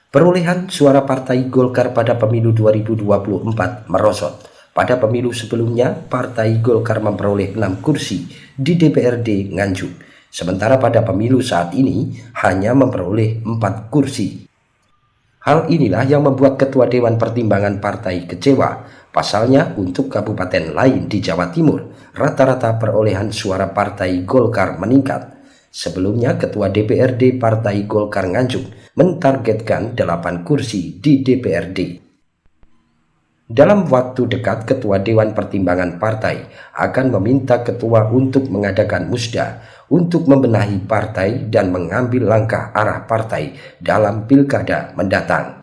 Perolehan suara Partai Golkar pada pemilu 2024 merosot. Pada pemilu sebelumnya, Partai Golkar memperoleh 6 kursi di DPRD Nganjuk. Sementara pada pemilu saat ini hanya memperoleh 4 kursi. Hal inilah yang membuat Ketua Dewan Pertimbangan Partai kecewa. Pasalnya, untuk kabupaten lain di Jawa Timur, rata-rata perolehan suara Partai Golkar meningkat. Sebelumnya, Ketua DPRD Partai Golkar Nganjuk mentargetkan 8 kursi di DPRD. Dalam waktu dekat, Ketua Dewan Pertimbangan Partai akan meminta Ketua untuk mengadakan musda untuk membenahi partai dan mengambil langkah arah partai dalam pilkada mendatang.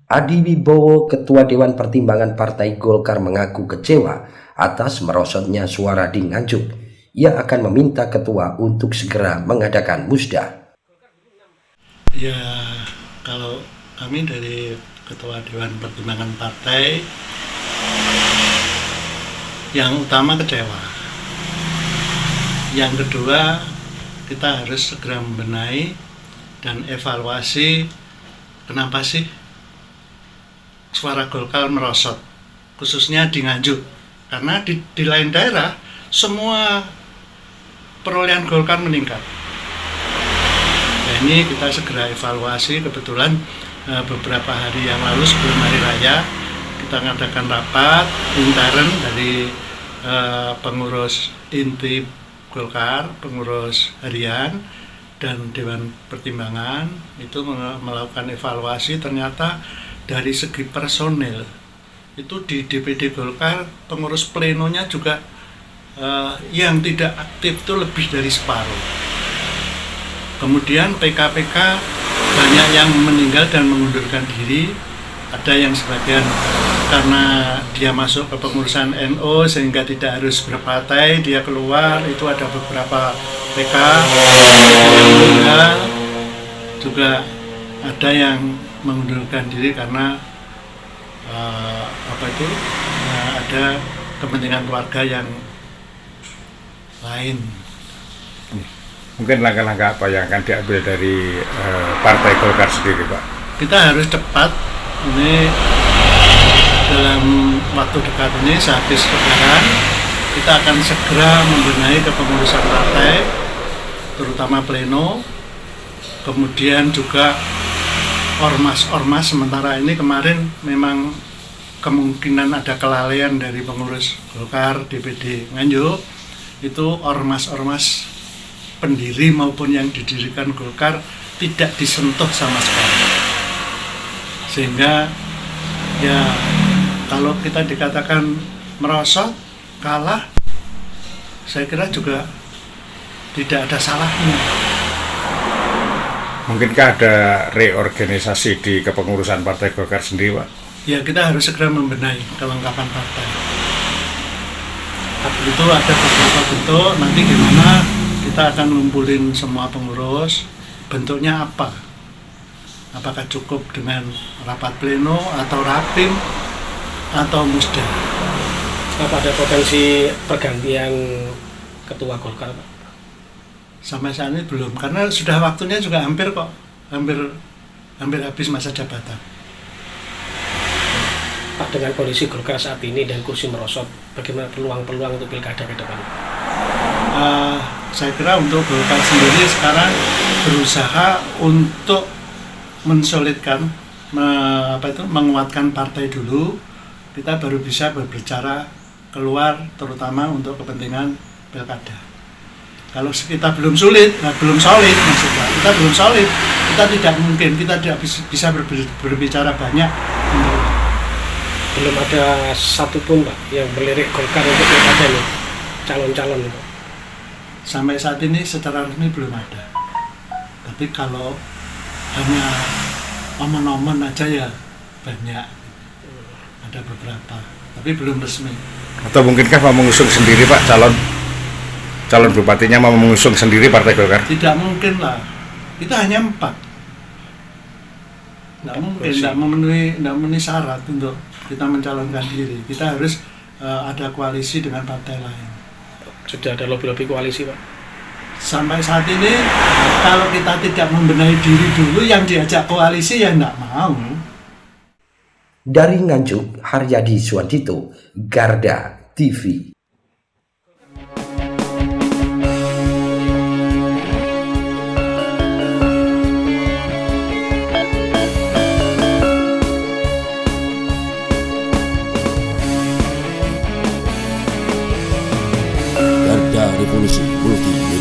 Adi Wibowo, Ketua Dewan Pertimbangan Partai Golkar mengaku kecewa atas merosotnya suara di Nganjuk. Ia akan meminta Ketua untuk segera mengadakan musda. Ya, kalau kami dari Ketua Dewan Pertimbangan Partai yang utama kecewa. Yang kedua, kita harus segera membenahi dan evaluasi kenapa sih suara Golkar merosot, khususnya di Nganjuk. Karena di lain daerah semua perolehan Golkar meningkat. Nah, ini kita segera evaluasi. Kebetulan beberapa hari yang lalu sebelum hari raya kita mengadakan rapat intern dari pengurus inti Golkar, pengurus harian dan Dewan Pertimbangan itu melakukan evaluasi. Ternyata dari segi personel itu di DPD Golkar pengurus plenonya juga yang tidak aktif itu lebih dari separuh. Kemudian PK-PK banyak yang meninggal dan mengundurkan diri. Ada yang sebagian karena dia masuk ke pengurusan NU sehingga tidak harus berpartai, dia keluar. Itu ada beberapa PK yang meninggal. Juga ada yang mengundurkan diri karena ada kepentingan keluarga yang lain. Mungkin langkah-langkah apa yang akan diambil dari Partai Golkar sendiri, Pak? Kita harus cepat. Ini dalam waktu dekat ini sehabis lebaran kita akan segera membenahi kepengurusan partai, terutama pleno. Kemudian juga ormas-ormas. Sementara ini kemarin memang kemungkinan ada kelalaian dari pengurus Golkar DPD Nganjuk. Itu ormas-ormas pendiri maupun yang didirikan Golkar tidak disentuh sama sekali. Sehingga ya kalau kita dikatakan merosot, kalah, saya kira juga tidak ada salahnya. Mungkinkah ada reorganisasi di kepengurusan Partai Golkar sendiri, Pak? Ya, kita harus segera membenahi kelengkapan partai. Itu ada beberapa bentuk, nanti gimana kita akan ngumpulin semua pengurus, bentuknya apa? Apakah cukup dengan rapat pleno atau rapim atau musda? Apa ada potensi pergantian ketua Golkar, Pak? Sampai saat ini belum, karena sudah waktunya juga hampir habis masa jabatan. Pak, dengan kondisi Golkar saat ini dan kursi merosot, bagaimana peluang-peluang untuk pilkada ke depan? Saya kira untuk Golkar sendiri sekarang berusaha untuk mensolidkan, menguatkan partai dulu. Kita baru bisa berbicara keluar, terutama untuk kepentingan pilkada. Kalau kita belum solid maksudnya, kita belum solid, kita tidak mungkin, kita tidak bisa berbicara banyak. Belum ada satupun, Pak, yang melirik Golkar untuk pilkada nih, calon-calon. Sampai saat ini secara resmi belum ada. Tapi kalau hanya omongan aja ya banyak, ada beberapa, tapi belum resmi. Atau mungkinkah mau mengusung sendiri, Pak, calon bupatinya mau mengusung sendiri Partai Golkar? Tidak mungkin lah, kita hanya 4. Tidak mungkin, tidak memenuhi syarat untuk kita mencalonkan diri. Kita harus ada koalisi dengan partai lain. Sudah ada lobby-lobby koalisi, Pak? Sampai saat ini kalau kita tidak membenahi diri dulu, yang diajak koalisi ya nggak mau. Dari Nganjuk, Haryadi Suwandito, Garda TV. Garda Revolusi Multi